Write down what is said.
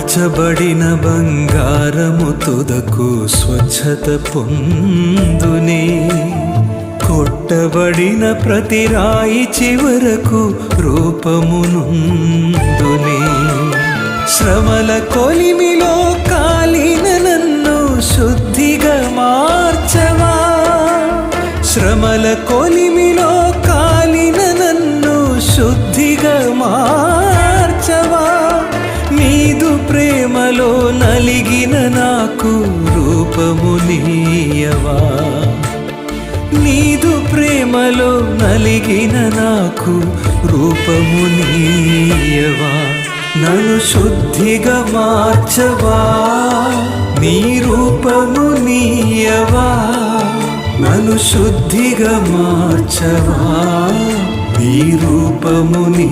మార్చబడిన బంగారము తుదకు స్వచ్ఛత పొందునే, కొట్టబడిన ప్రతి రాయి చివరకు రూపమునుందునే. శ్రమల కొలిమిలో కాలిన నన్ను శుద్ధిగా మార్చవా, శ్రమల కొలిమిలో కాలిన నన్ను శుద్ధిగా మార్చవా. నీదు ప్రేమలో నలిగిన నాకు రూపమునీయవా, నీదు ప్రేమలో నలిగిన నాకు రూపమునీయవా. నన్ను శుద్ధిగా మార్చవా, నీ రూపమునీయవా. నన్ను శుద్ధిగా మార్చవా, నీ రూపముని